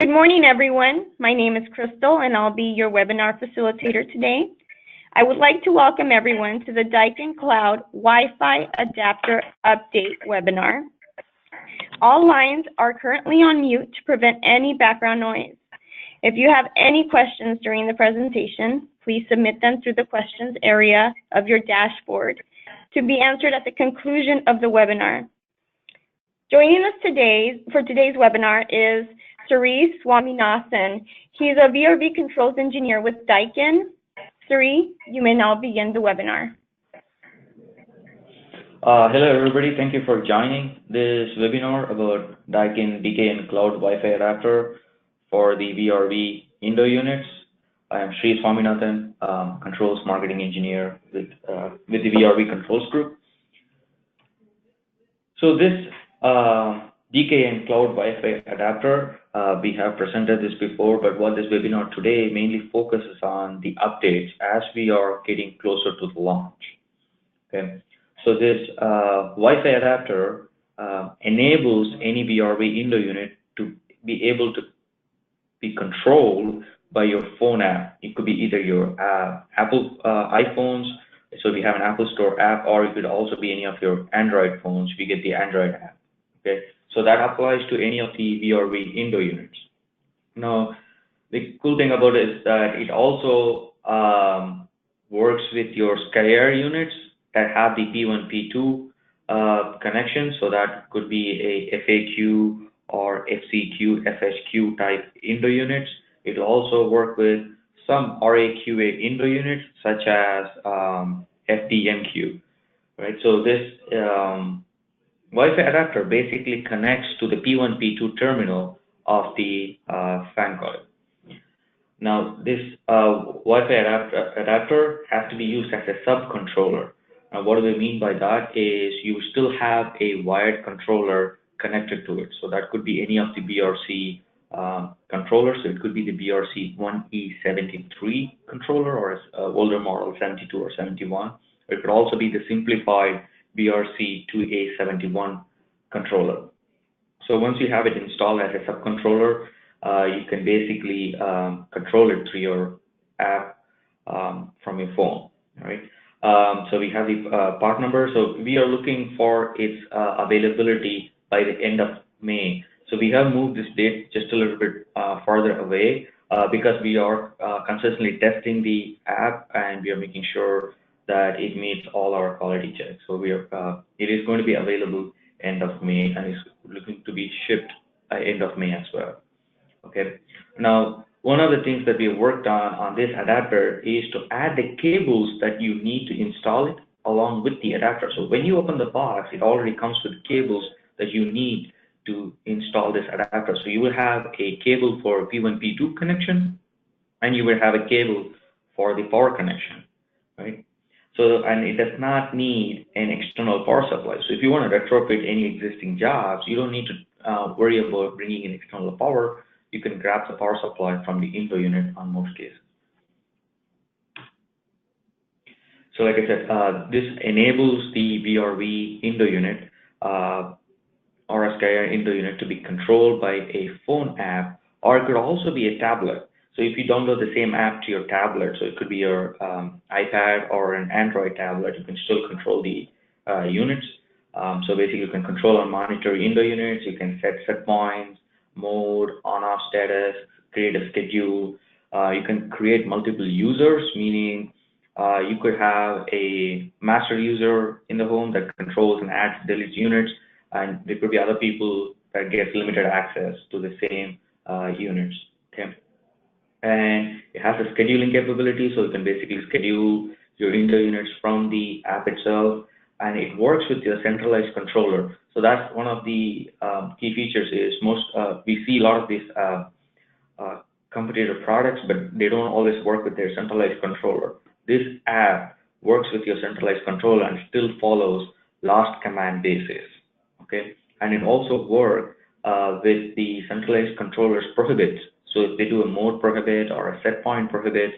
Good morning, everyone. My name is Crystal, and I'll be your webinar facilitator today. I would like to welcome everyone to the DKN Cloud Wi-Fi Adapter Update webinar. All lines are currently on mute to prevent any background noise. If you have any questions during the presentation, please submit them through the questions area of your dashboard to be answered at the conclusion of the webinar. Joining us today for today's webinar is Sri Swaminathan. He is a VRV Controls Engineer with DKN. Sri, you may now begin the webinar. Hello everybody, thank you for joining this webinar about DKN Cloud Wi-Fi Adapter for the VRV Indo units. I am Sri Swaminathan, Controls Marketing Engineer with the VRV Controls Group. So this DKN Cloud Wi-Fi Adapter, we have presented this before, but what this webinar today mainly focuses on the updates as we are getting closer to the launch. Okay, so this Wi-Fi adapter enables any VRV Indo unit to be able to be controlled by your phone app. It could be either your Apple iPhones, so we have an Apple Store app, or it could also be any of your Android phones. We get the Android app. Okay, so that applies to any of the VRV Indo units. Now, the cool thing about it is that it also works with your SkyAir units that have the P1, P2 connection. So that could be a FAQ or FCQ, FSQ type Indo units. It will also work with some RAQA Indo units such as FDMQ, right? So this Wi-Fi adapter basically connects to the P1, P2 terminal of the fan coil. Now, this Wi-Fi adapter has to be used as a sub-controller. Now, what do we mean by that is you still have a wired controller connected to it. So that could be any of the BRC controllers. So it could be the BRC 1E73 controller or older model 72 or 71. It could also be the simplified BRC 2A71 controller. So once you have it installed as a subcontroller, you can basically control it through your app from your phone, right? So we have the part number. So we are looking for its availability by the end of May. So we have moved this date just a little bit farther away because we are consistently testing the app and we are making sure that it meets all our quality checks. So we are, it is going to be available end of May and is looking to be shipped end of May as well. Okay. Now, one of the things that we have worked on this adapter is to add the cables that you need to install it along with the adapter. So when you open the box, it already comes with cables that you need to install this adapter. So you will have a cable for P1, P2 connection, and you will have a cable for the power connection, right? So, and it does not need an external power supply. So if you want to retrofit any existing jobs, you don't need to worry about bringing in external power. You can grab the power supply from the Indo unit on most cases. So like I said, this enables the VRV Indo unit or a SkyAir Indo unit to be controlled by a phone app, or it could also be a tablet. So if you download the same app to your tablet, so it could be your iPad or an Android tablet, you can still control the units. So basically you can control and monitor Indo units, you can set points, mode, on-off status, create a schedule. You can create multiple users, meaning you could have a master user in the home that controls and adds, deletes units, and there could be other people that get limited access to the same units. Okay. And it has a scheduling capability, so you can basically schedule your Indo units from the app itself, and it works with your centralized controller. So that's one of the key features is we see a lot of these competitor products, but they don't always work with their centralized controller. This app works with your centralized controller and still follows last command basis. Okay, and it also works with the centralized controller's prohibits. So if they do a mode prohibit or a set point prohibit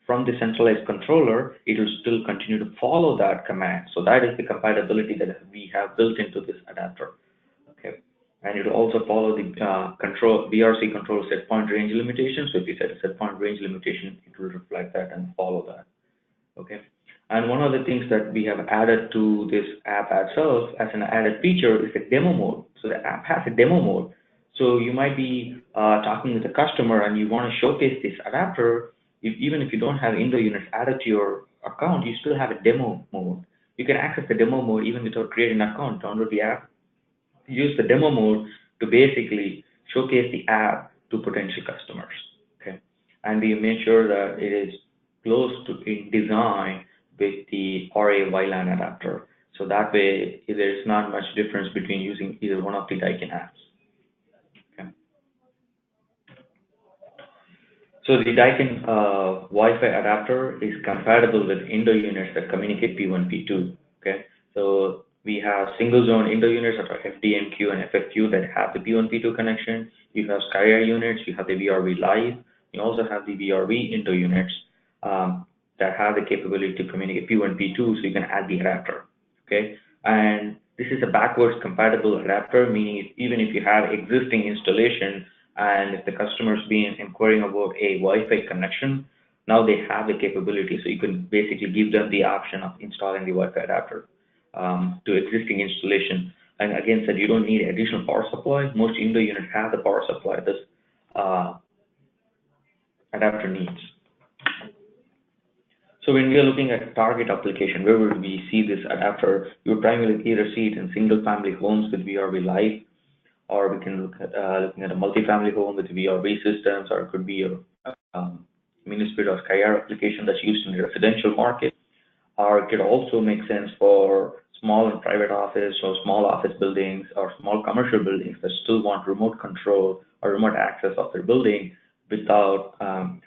from the centralized controller, it will still continue to follow that command. So that is the compatibility that we have built into this adapter. Okay, and it will also follow the VRC control set point range limitation. So if you set a set point range limitation, it will reflect that and follow that. Okay. And one of the things that we have added to this app itself as an added feature is a demo mode. So the app has a demo mode. So you might be talking with a customer and you want to showcase this adapter. Even if you don't have Indo units added to your account, you still have a demo mode. You can access the demo mode even without creating an account. Download the app, use the demo mode to basically showcase the app to potential customers. Okay, and we make sure that it is close to in design with the RA WLAN adapter. So that way, there is not much difference between using either one of the DKN apps. Okay. So the DKN Wi-Fi adapter is compatible with Indo units that communicate P1, P2. Okay. So we have single zone Indo units that are FDMQ and FFQ that have the P1, P2 connection. You have SkyAir units. You have the VRV Live. You also have the VRV Indo units that have the capability to communicate P1, P2, so you can add the adapter. Okay, and this is a backwards compatible adapter, meaning even if you have existing installation and if the customer's been inquiring about a Wi-Fi connection, now they have the capability, so you can basically give them the option of installing the Wi-Fi adapter to existing installation. And again, said you don't need additional power supply. Most Indo units have the power supply this adapter needs. So when we are looking at target application, where would we see this adapter? You would primarily either see it in single-family homes with VRV Live, or we can look at looking at a multi-family home with VRV systems, or it could be a mini-split or SkyAir application that's used in the residential market, or it could also make sense for small and private office or small office buildings or small commercial buildings that still want remote control or remote access of their building without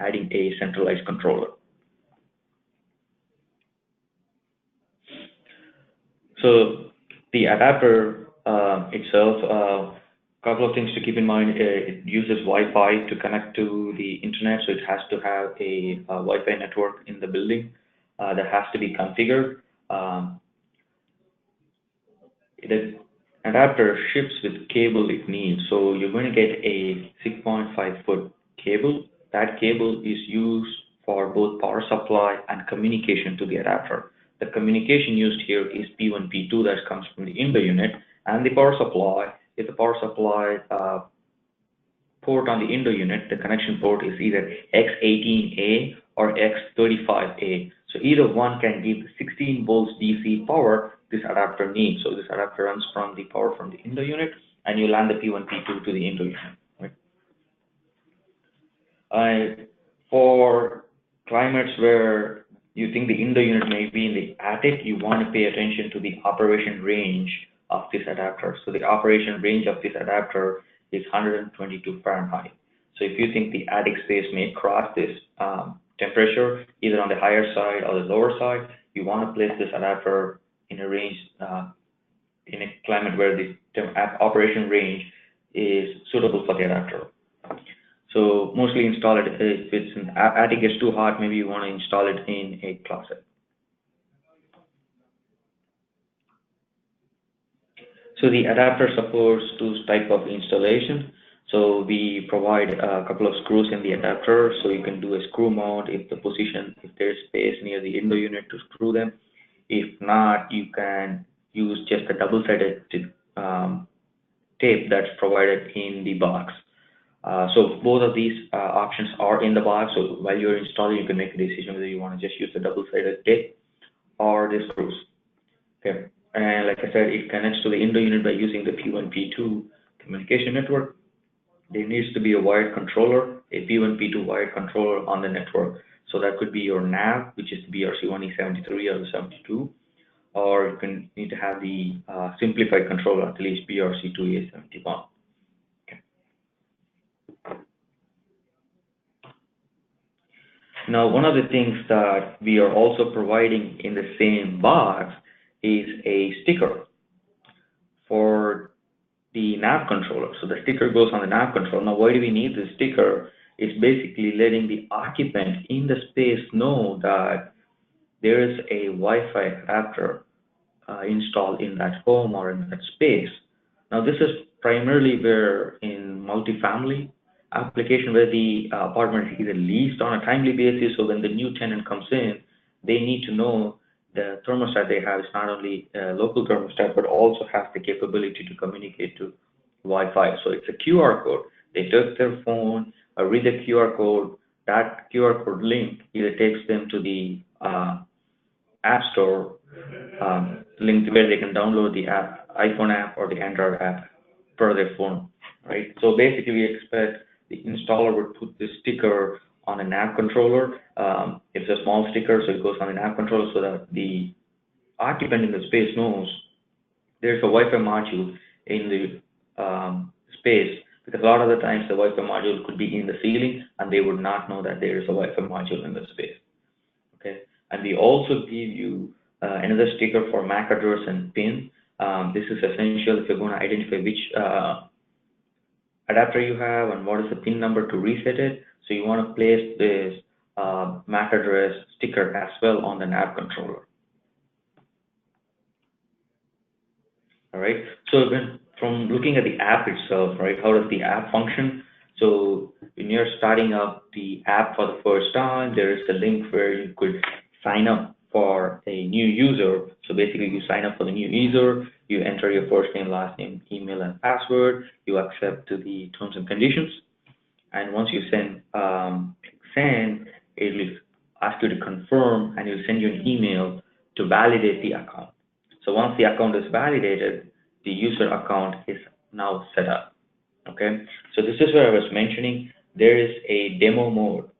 adding a centralized controller. So the adapter itself, a couple of things to keep in mind. It uses Wi-Fi to connect to the internet, so it has to have a Wi-Fi network in the building that has to be configured. The adapter ships with cable if needs, so you're going to get a 6.5-foot cable. That cable is used for both power supply and communication to the adapter. The communication used here is P1, P2 that comes from the Indo unit, and the power supply is the power supply port on the Indo unit. The connection port is either X18A or X35A. So either one can give 16 volts DC power this adapter needs. So this adapter runs from the power from the Indo unit, and you land the P1, P2 to the Indo unit. Right? For climates where you think the Indo unit may be in the attic, you want to pay attention to the operation range of this adapter. So the operation range of this adapter is 122 Fahrenheit. So if you think the attic space may cross this temperature, either on the higher side or the lower side, you want to place this adapter in a range, in a climate where the operation range is suitable for the adapter. So mostly install it if it's an attic gets too hot, maybe you want to install it in a closet. So the adapter supports two type of installation. So we provide a couple of screws in the adapter, so you can do a screw mount if there's space near the Indo unit to screw them. If not, you can use just a double-sided tape that's provided in the box. So both of these options are in the box. So while you're installing, you can make a decision whether you want to just use the double-sided tape or the screws. Okay, and like I said, it connects to the Indo unit by using the P1, P2 communication network. There needs to be a wired controller, a P1, P2 wired controller on the network. So that could be your nav, which is the BRC1E73 or the 72, or you need to have the simplified controller, at least BRC2E71. Now, one of the things that we are also providing in the same box is a sticker for the nav controller. So the sticker goes on the nav controller. Now, why do we need the sticker? It's basically letting the occupant in the space know that there is a Wi-Fi adapter installed in that home or in that space. Now, this is primarily we're in multifamily application where the apartment is either leased on a timely basis, so when the new tenant comes in, they need to know the thermostat they have is not only a local thermostat, but also has the capability to communicate to Wi-Fi. So it's a QR code. They take their phone, read the QR code. That QR code link either takes them to the App Store link where they can download the app, iPhone app or the Android app per their phone, right? So basically, we expect the installer would put this sticker on an app controller. It's a small sticker, so it goes on an app controller so that the occupant in the space knows there's a Wi-Fi module in the space, because a lot of the times the Wi-Fi module could be in the ceiling and they would not know that there is a Wi-Fi module in the space. Okay, and we also give you another sticker for MAC address and PIN. This is essential if you're going to identify which adapter you have and what is the PIN number to reset it. So you want to place this MAC address sticker as well on the nav controller. All right. So from looking at the app itself, right, how does the app function? So when you're starting up the app for the first time, there is a link where you could sign up for a new user. So basically, you sign up for the new user, you enter your first name, last name, email, and password. You accept to the terms and conditions, and once you send it will ask you to confirm, and it will send you an email to validate the account. So once the account is validated, the user account is now set up. Okay, so this is where I was mentioning there is a demo mode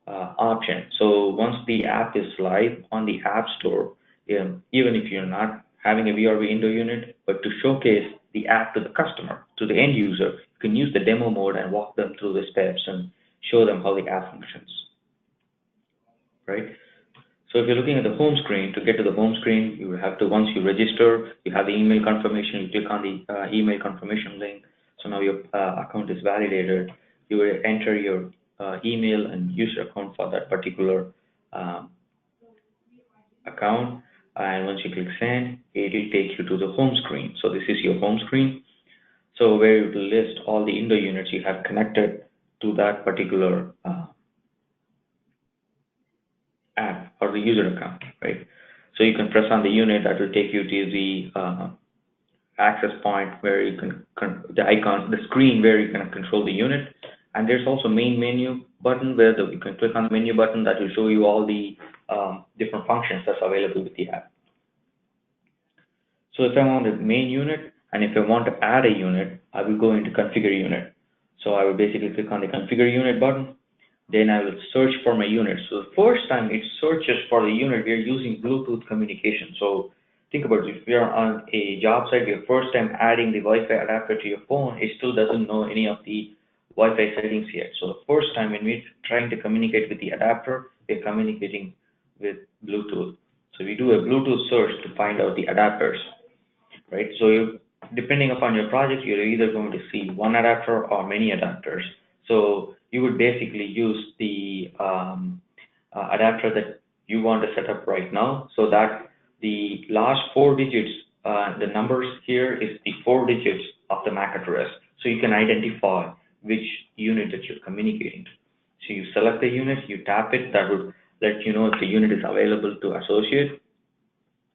option. So once the app is live on the App Store, even if you're not having a VRV Indo unit, but to showcase the app to the customer, to the end user, you can use the demo mode and walk them through the steps and show them how the app functions, right? So if you're looking at the home screen, to get to the home screen, you have to, once you register, you have the email confirmation, you click on the email confirmation link. So now your account is validated. You will enter your email and user account for that particular account. And once you click send, it will take you to the home screen. So this is your home screen. So where you will list all the Indo units you have connected to that particular app or the user account, right? So you can press on the unit, that will take you to the access point where you can, the icon, the screen where you can control the unit. And there's also main menu button where you can click on the menu button that will show you all the different functions that's available with the app. So if I want a main unit and if I want to add a unit, I will go into configure unit. So I will basically click on the configure unit button. Then I will search for my unit. So the first time it searches for the unit, we are using Bluetooth communication. So think about it, if we are on a job site, your first time adding the Wi-Fi adapter to your phone, it still doesn't know any of the Wi-Fi settings yet. So the first time when we're trying to communicate with the adapter, we're communicating with Bluetooth. So we do a Bluetooth search to find out the adapters, right? So depending upon your project, you're either going to see one adapter or many adapters. So you would basically use the adapter that you want to set up right now, so that the last 4 digits, the numbers here is the 4 digits of the MAC address, so you can identify which unit that you're communicating to. So you select the unit, you tap it, that would let you know if the unit is available to associate.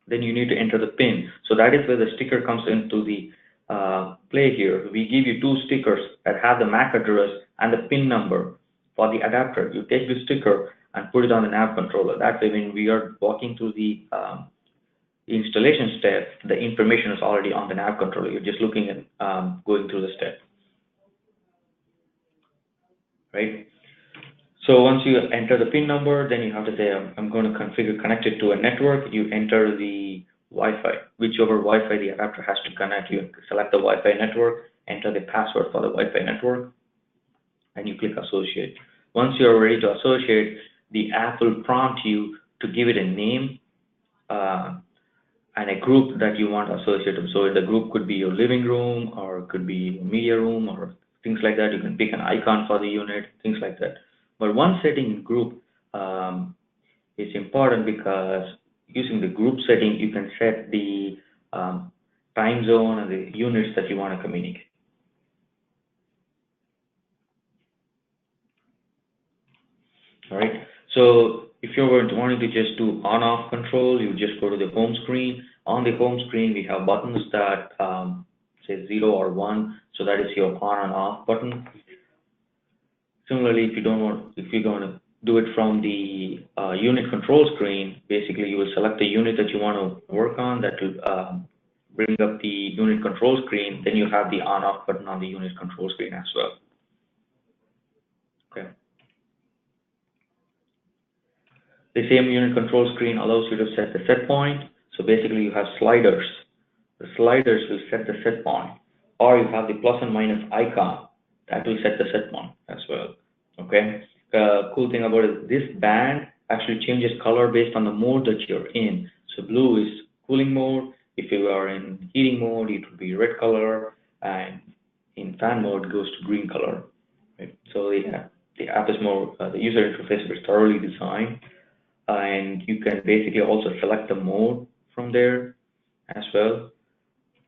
Then you need to enter the PIN. So that is where the sticker comes into the play here. We give you 2 stickers that have the MAC address and the PIN number for the adapter. You take the sticker and put it on the nav controller. That way, when we are walking through the installation step, the information is already on the nav controller. You're just looking at going through the step, right? So once you enter the PIN number, then you have to say, I'm going to configure connect it to a network. You enter the Wi-Fi, whichever Wi-Fi the adapter has to connect. You select the Wi-Fi network, enter the password for the Wi-Fi network, and you click associate. Once you're ready to associate, the app will prompt you to give it a name and a group that you want to associate them. So the group could be your living room, or it could be a media room, or things like that. You can pick an icon for the unit, things like that. But one setting in group is important, because using the group setting, you can set the time zone and the units that you want to communicate. All right. So if you're wanting to just do on-off control, you just go to the home screen. On the home screen, we have buttons that say 0 or 1. So that is your on and off button. Similarly, if you're going to do it from the unit control screen, basically you will select the unit that you want to work on. That will bring up the unit control screen. Then you have the on-off button on the unit control screen as well. Okay. The same unit control screen allows you to set the set point. So basically you have sliders. The sliders will set the set point, or you have the plus and minus icon that will set the set point as well. Okay. Cool thing about it, this band actually changes color based on the mode that you're in. So blue is cooling mode. If you are in heating mode, it will be red color, and in fan mode it goes to green color. Right? So the app is more, the user interface is thoroughly designed, and you can basically also select the mode from there as well.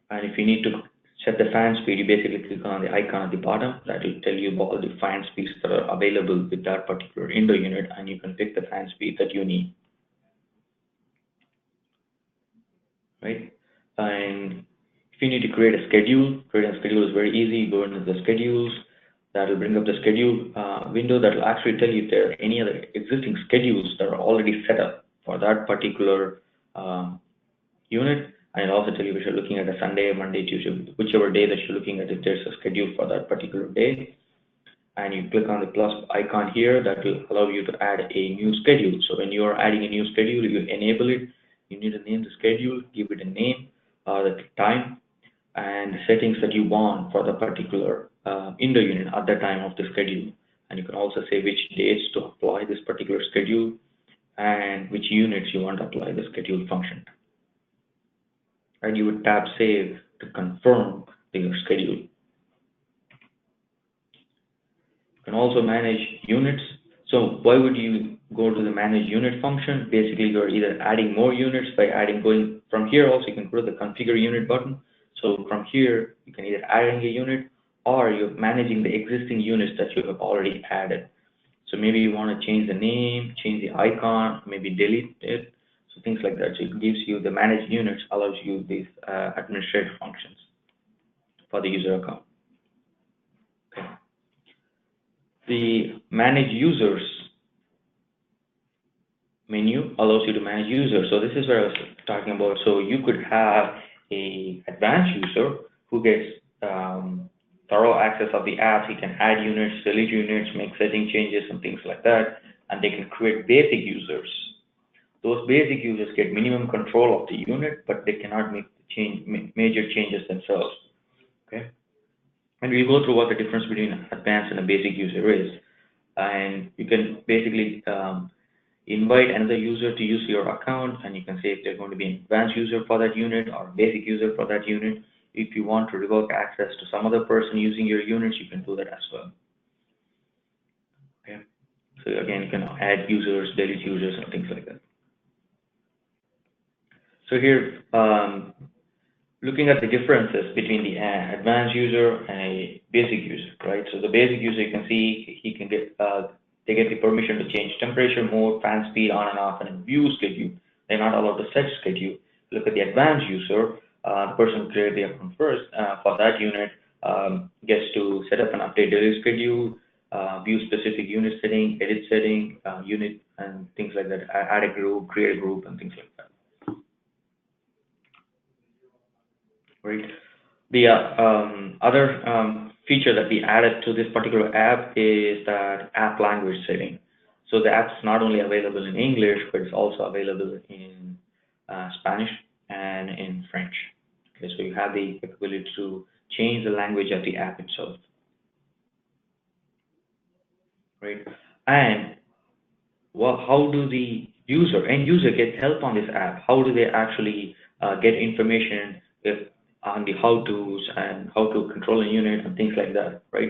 And if you need to set the fan speed, you basically click on the icon at the bottom. That will tell you all the fan speeds that are available with that particular indoor unit, and you can pick the fan speed that you need. Right? And if you need to create a schedule, creating a schedule is very easy. You go into the schedules. That will bring up the schedule window that will actually tell you if there are any other existing schedules that are already set up for that particular unit. And it'll also tell you if you're looking at a Sunday, Monday, Tuesday, whichever day that you're looking at, if there's a schedule for that particular day. And you click on the plus icon here, that will allow you to add a new schedule. So when you are adding a new schedule, you enable it. You need to name the schedule, give it a name, the time, and the settings that you want for the particular indoor unit at the time of the schedule. And you can also say which dates to apply this particular schedule and which units you want to apply the schedule function. And you would tap save to confirm your schedule. You can also manage units. So why would you go to the manage unit function? Basically, you're either adding more units by going from here. Also, you can go to the configure unit button. So from here, you can either add a unit, or you're managing the existing units that you have already added. So maybe you want to change the name, change the icon, maybe delete it. So things like that. So it gives you the manage units, allows you these administrative functions for the user account. Okay. The manage users menu allows you to manage users. So this is where I was talking about. So you could have a advanced user who gets thorough access of the apps. He can add units, delete units, make setting changes and things like that. And they can create basic users. Those basic users get minimum control of the unit, but they cannot make major changes themselves. Okay. And we'll go through what the difference between advanced and a basic user is. And you can basically invite another user to use your account, and you can say if they're going to be an advanced user for that unit or a basic user for that unit. If you want to revoke access to some other person using your units, you can do that as well. Okay. So again, you can add users, delete users, and things like that. So here, looking at the differences between the advanced user and a basic user, right? So the basic user, you can see he can get they get the permission to change temperature, mode, fan speed, on and off, and view schedule. They're not allowed to set schedule. Look at the advanced user, the person who created the account first for that unit gets to set up an update daily schedule, view specific unit setting, edit setting, unit, and things like that. Add a group, create a group, and things like that. Right. The other feature that we added to this particular app is that app language setting. So the app's not only available in English, but it's also available in Spanish and in French. Okay, so you have the capability to change the language of the app itself. Right. And well, how do the end user get help on this app? How do they actually get information on the how-tos and how to control a unit and things like that, right?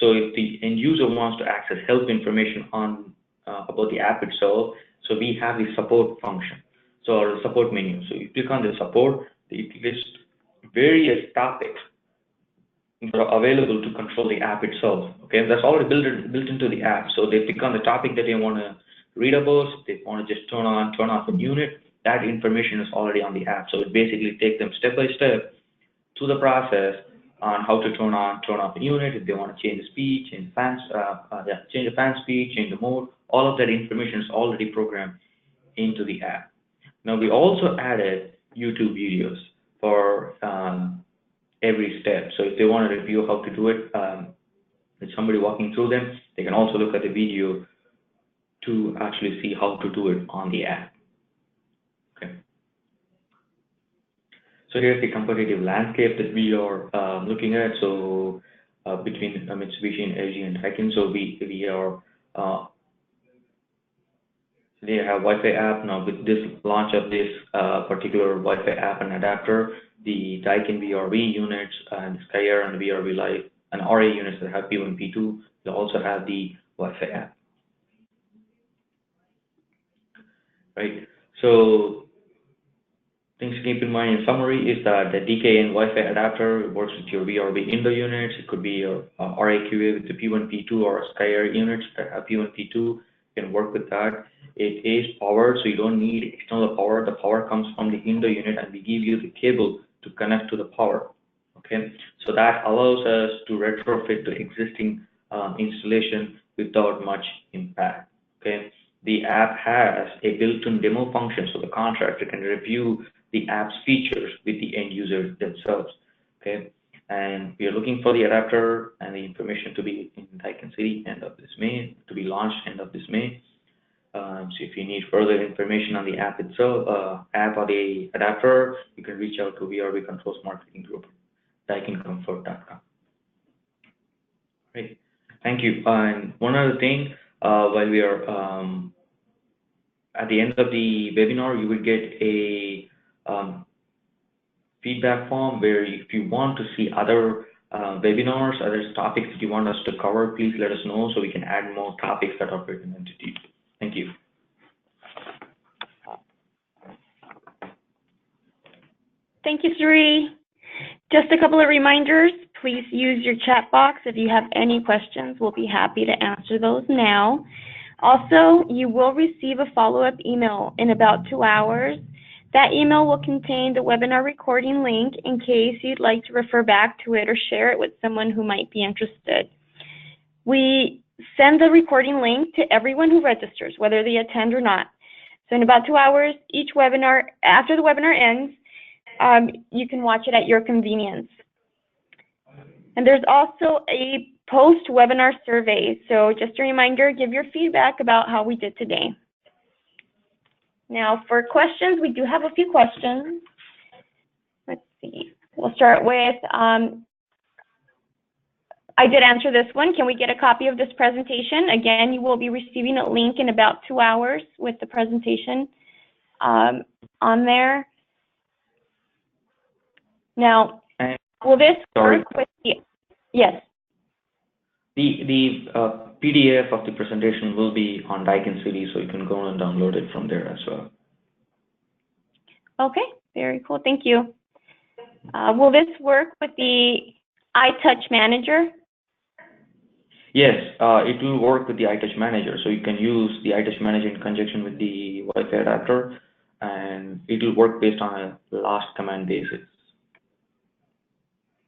So if the end user wants to access help information on about the app itself, so we have the support function, so or the support menu. So you click on the support, it lists various topics that are available to control the app itself. Okay, that's already built into the app. So they pick on the topic that they want to read about. They want to just turn on, turn off a unit. That information is already on the app. So it basically takes them step by step through the process on how to turn on, turn off a unit. If they want to change the speed, change the change the fan speed, change the mode. All of that information is already programmed into the app. Now we also added YouTube videos for every step. So if they want to review how to do it with somebody walking through them, they can also look at the video to actually see how to do it on the app. Okay. So here's the competitive landscape that we are looking at. So between Mitsubishi and LG and DKN. So we are they have Wi-Fi app now. With this launch of this particular Wi-Fi app and adapter, the DKN VRV units and SkyAir and VRV Live and RA units that have P1, P2, they also have the Wi-Fi app. Right. So things to keep in mind in summary is that the DKN Wi-Fi adapter works with your VRV in the units. It could be your RAQA with the P1, P2 or SkyAir units that have P1, P2. You can work with that. It is powered, so you don't need external power. The power comes from the Indo unit, and we give you the cable to connect to the power. Okay, so that allows us to retrofit the existing installation without much impact. Okay, the app has a built-in demo function, so the contractor can review the app's features with the end users themselves. Okay, and we are looking for the adapter and the information to be in DKN City end of this May, to be launched end of this May. So if you need further information on the app itself, app or the adapter, you can reach out to VRV Controls Marketing Group, DKNComfort.com. Great, thank you. And one other thing, while we are at the end of the webinar, you will get a feedback form where if you want to see other webinars, other topics that you want us to cover, please let us know so we can add more topics that are recommended to you. Thank you. Thank you, Sri. Just a couple of reminders. Please use your chat box if you have any questions. We'll be happy to answer those now. Also, you will receive a follow-up email in about 2 hours. That email will contain the webinar recording link in case you'd like to refer back to it or share it with someone who might be interested. We send the recording link to everyone who registers, whether they attend or not. So in about 2 hours, each webinar, after the webinar ends, you can watch it at your convenience. And there's also a post-webinar survey. So just a reminder, give your feedback about how we did today. Now for questions, we do have a few questions. Let's see. We'll start with, I did answer this one. Can we get a copy of this presentation? Again, you will be receiving a link in about 2 hours with the presentation on there. Now, will this work with the, yes? The PDF of the presentation will be on DKN City, so you can go and download it from there as well. Okay, very cool. Thank you. Will this work with the iTouch Manager? Yes, it will work with the iTouch Manager. So you can use the iTouch Manager in conjunction with the Wi-Fi adapter, and it will work based on a last command basis.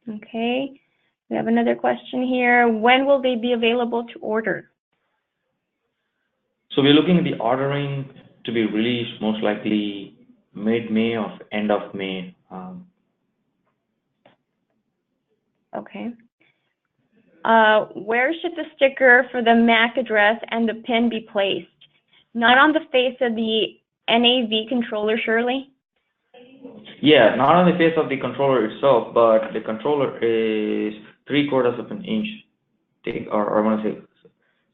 Okay, we have another question here. When will they be available to order? So we're looking at the ordering to be released most likely mid-May or end of May. Okay. Where should the sticker for the MAC address and the PIN be placed? Not on the face of the NAV controller, surely? Yeah, not on the face of the controller itself, but the controller is 3/4 of an inch thick, or I want to say,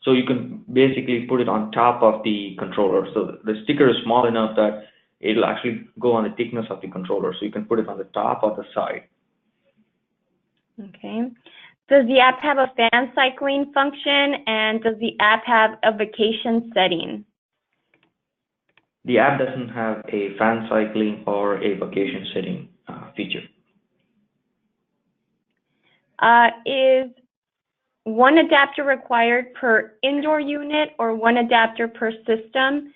so you can basically put it on top of the controller. So the sticker is small enough that it'll actually go on the thickness of the controller, so you can put it on the top or the side. Okay. Does the app have a fan cycling function, and does the app have a vacation setting? The app doesn't have a fan cycling or a vacation setting feature. Is one adapter required per indoor unit or one adapter per system?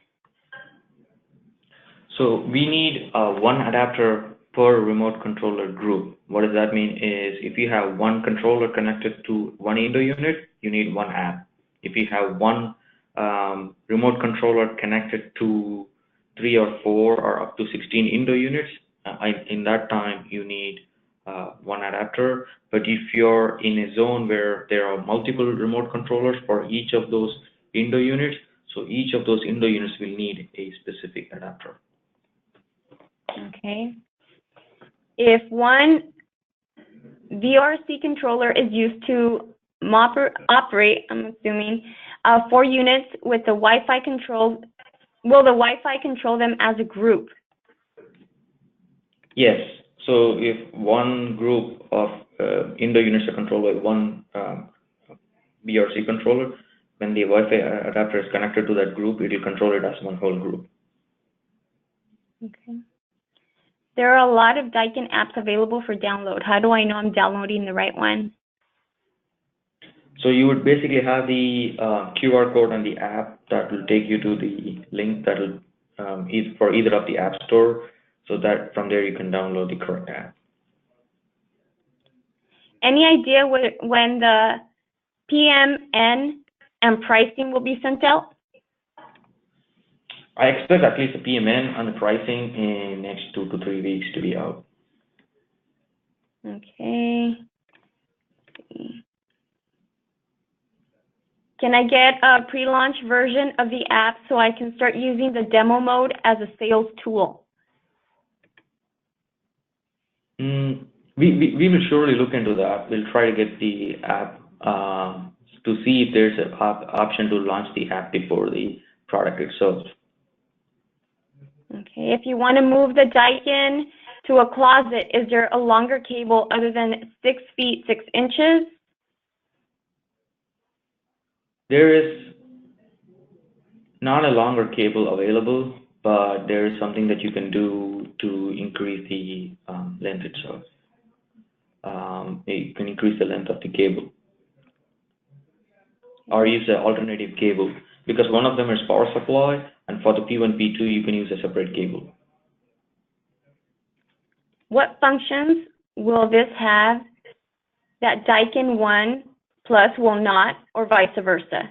So we need one adapter per remote controller group. What does that mean is if you have one controller connected to one indoor unit, you need one app. If you have one remote controller connected to 3 or 4 or up to 16 indoor units, in that time you need one adapter. But if you're in a zone where there are multiple remote controllers for each of those indoor units, so each of those indoor units will need a specific adapter. Okay. If one VRC controller is used to operate, I'm assuming, 4 units with the Wi-Fi control, will the Wi-Fi control them as a group? Yes. So if one group of indoor units are controlled by one VRC controller, when the Wi-Fi adapter is connected to that group, it will control it as one whole group. Okay. There are a lot of DKN apps available for download. How do I know I'm downloading the right one? So you would basically have the QR code on the app that will take you to the link that will for either of the app store, so that from there you can download the correct app. Any idea when the PMN and pricing will be sent out? I expect at least a PMN on the pricing in next 2 to 3 weeks to be out. Okay. Can I get a pre-launch version of the app so I can start using the demo mode as a sales tool? We will surely look into that. We'll try to get the app to see if there's an option to launch the app before the product itself. Okay, if you want to move the DKN to a closet, is there a longer cable other than 6 feet 6 inches? There is not a longer cable available, but there is something that you can do to increase the length itself. You can increase the length of the cable or use an alternative cable, because one of them is power supply, and for the P1, P2 you can use a separate cable. What functions will this have that DKN 1 Plus will not, or vice versa?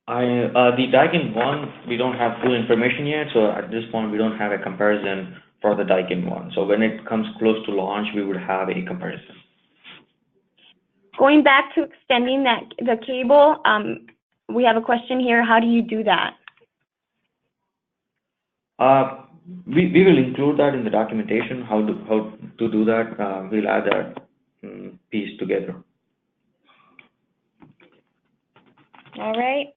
The DKN 1, we don't have full information yet, so at this point we don't have a comparison for the DKN 1. So when it comes close to launch, we would have a comparison. Going back to extending the cable, we have a question here. How do you do that? We will include that in the documentation, how to do that. We'll add that piece together. All right.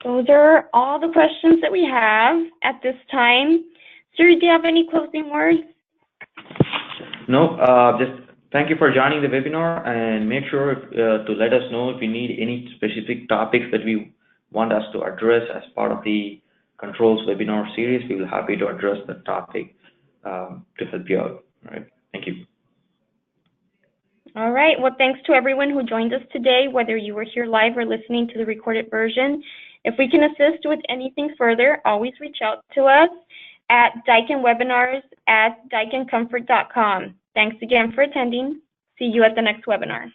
Those are all the questions that we have at this time. Sir, do you have any closing words? No, just thank you for joining the webinar, and make sure to let us know if you need any specific topics that we want us to address as part of the controls webinar series. We will be happy to address the topic to help you out. All right. Thank you. All right. Well, thanks to everyone who joined us today, whether you were here live or listening to the recorded version. If we can assist with anything further, always reach out to us at DKNwebinars@DKNcomfort.com. Thanks again for attending. See you at the next webinar.